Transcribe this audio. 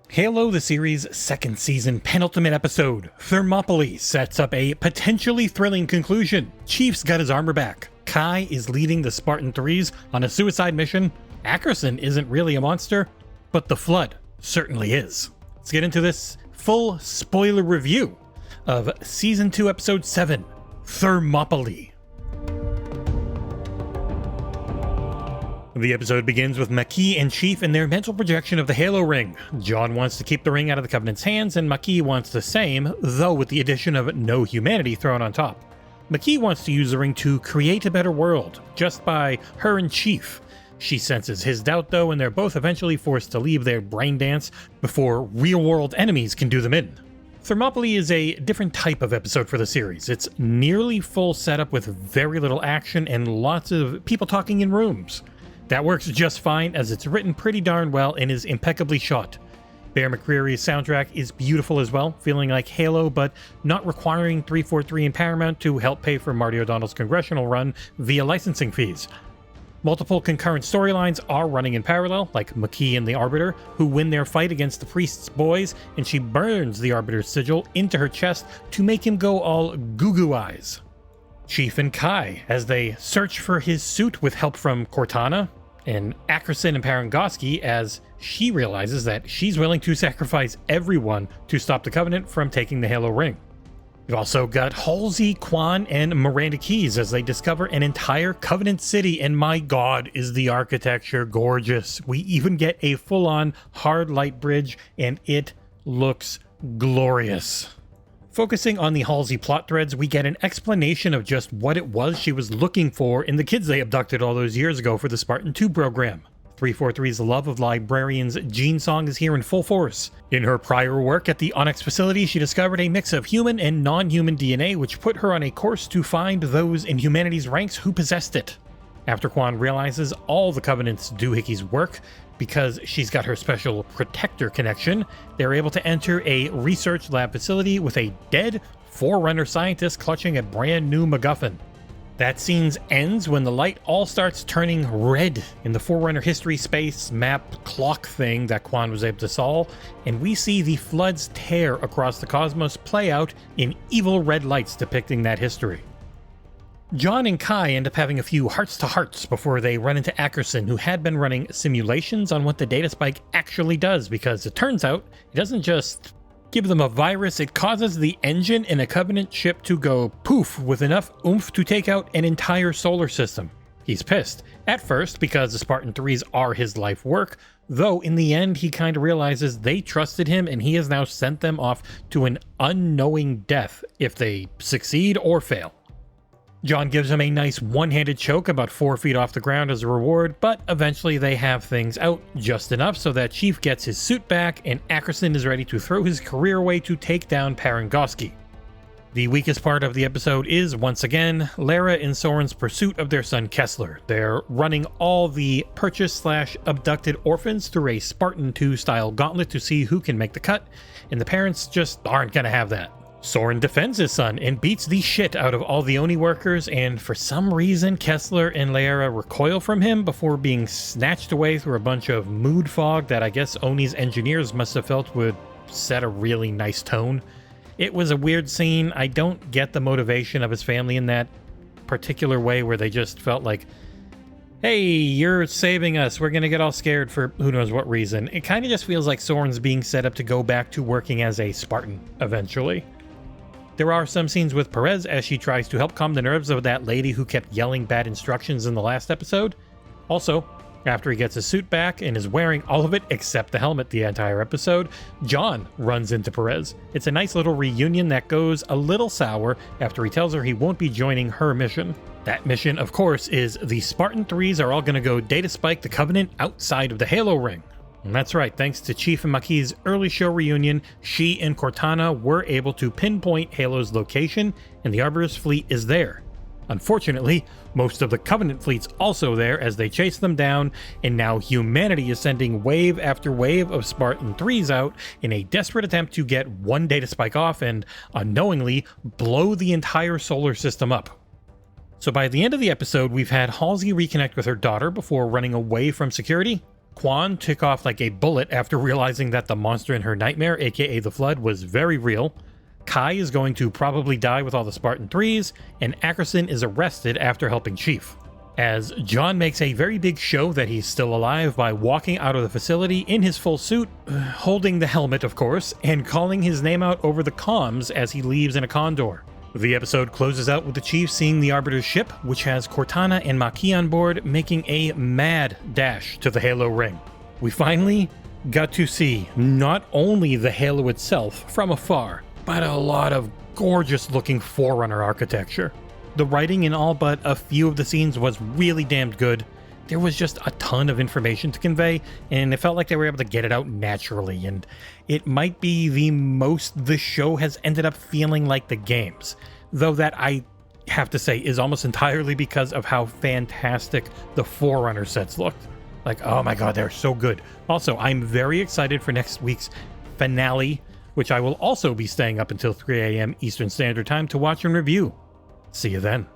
Halo, the series' second season penultimate episode, Thermopylae, sets up a potentially thrilling conclusion. Chief's got his armor back. Kai is leading the Spartan 3s on a suicide mission. Ackerson isn't really a monster, but the Flood certainly is. Let's get into this full spoiler review of Season 2, Episode 7, Thermopylae. The episode begins with Makee and Chief in their mental projection of the Halo ring. John wants to keep the ring out of the Covenant's hands, and Makee wants the same, though with the addition of no humanity thrown on top. Makee wants to use the ring to create a better world, just by her and Chief. She senses his doubt though, and they're both eventually forced to leave their brain dance before real-world enemies can do them in. Thermopylae is a different type of episode for the series. It's nearly full setup with very little action and lots of people talking in rooms. That works just fine, as it's written pretty darn well and is impeccably shot. Bear McCreary's soundtrack is beautiful as well, feeling like Halo, but not requiring 343 and Paramount to help pay for Marty O'Donnell's congressional run via licensing fees. Multiple concurrent storylines are running in parallel, like Makee and the Arbiter, who win their fight against the Priest's boys, and she burns the Arbiter's sigil into her chest to make him go all goo-goo eyes. Chief and Kai, as they search for his suit with help from Cortana, and Ackerson and Parangoski, as she realizes that she's willing to sacrifice everyone to stop the Covenant from taking the Halo ring. We've also got Halsey, Quan, and Miranda Keyes as they discover an entire Covenant city, and my god, is the architecture gorgeous. We even get a full-on hard light bridge, and it looks glorious. Focusing on the Halsey plot threads, we get an explanation of just what it was she was looking for in the kids they abducted all those years ago for the Spartan 2 program. 343's love of librarians Jean Song is here in full force. In her prior work at the Onyx facility, she discovered a mix of human and non-human DNA, which put her on a course to find those in humanity's ranks who possessed it. After Quan realizes all the Covenant's doohickeys work, because she's got her special protector connection, they're able to enter a research lab facility with a dead Forerunner scientist clutching a brand new MacGuffin. That scene ends when the light all starts turning red in the Forerunner history space map clock thing that Quan was able to solve, and we see the Flood's tear across the cosmos play out in evil red lights depicting that history. John and Kai end up having a few hearts-to-hearts before they run into Ackerson, who had been running simulations on what the data spike actually does, because it turns out it doesn't just give them a virus, it causes the engine in a Covenant ship to go poof with enough oomph to take out an entire solar system. He's pissed, at first because the Spartan 3s are his life work, though in the end he kind of realizes they trusted him and he has now sent them off to an unknowing death if they succeed or fail. John gives him a nice one-handed choke about 4 feet off the ground as a reward, but eventually they have things out just enough so that Chief gets his suit back and Ackerson is ready to throw his career away to take down Parangoski. The weakest part of the episode is, once again, Lara and Soren's pursuit of their son Kessler. They're running all the purchased/abducted orphans through a Spartan 2 style gauntlet to see who can make the cut, and the parents just aren't gonna have that. Soren defends his son and beats the shit out of all the Oni workers, and for some reason Kessler and Lara recoil from him before being snatched away through a bunch of mood fog that I guess Oni's engineers must have felt would set a really nice tone. It was a weird scene. I don't get the motivation of his family in that particular way where they just felt like, hey, you're saving us, we're gonna get all scared for who knows what reason. It kind of just feels like Soren's being set up to go back to working as a Spartan eventually. There are some scenes with Perez as she tries to help calm the nerves of that lady who kept yelling bad instructions in the last episode. Also, after he gets his suit back and is wearing all of it except the helmet the entire episode, John runs into Perez. It's a nice little reunion that goes a little sour after he tells her he won't be joining her mission. That mission, of course, is the Spartan 3s are all going to go data spike the Covenant outside of the Halo ring. And that's right, thanks to Chief and Makee's early show reunion, she and Cortana were able to pinpoint Halo's location, and the Arbiter's fleet is there. Unfortunately, most of the Covenant fleet's also there as they chase them down, and now humanity is sending wave after wave of Spartan 3s out in a desperate attempt to get one data spike off and, unknowingly, blow the entire solar system up. So by the end of the episode, we've had Halsey reconnect with her daughter before running away from security. Quan took off like a bullet after realizing that the monster in her nightmare, aka the Flood, was very real. Kai is going to probably die with all the Spartan 3s, and Ackerson is arrested after helping Chief. As John makes a very big show that he's still alive by walking out of the facility in his full suit, holding the helmet of course, and calling his name out over the comms as he leaves in a condor. The episode closes out with the Chief seeing the Arbiter's ship, which has Cortana and Maquis on board, making a mad dash to the Halo ring. We finally got to see not only the Halo itself from afar, but a lot of gorgeous looking Forerunner architecture. The writing in all but a few of the scenes was really damned good. There was just a ton of information to convey, and it felt like they were able to get it out naturally, and it might be the most the show has ended up feeling like the games, though that I have to say is almost entirely because of how fantastic the Forerunner sets looked. Like, oh my god, they're so good. Also, I'm very excited for next week's finale, which I will also be staying up until 3 a.m. Eastern Standard Time to watch and review. See you then.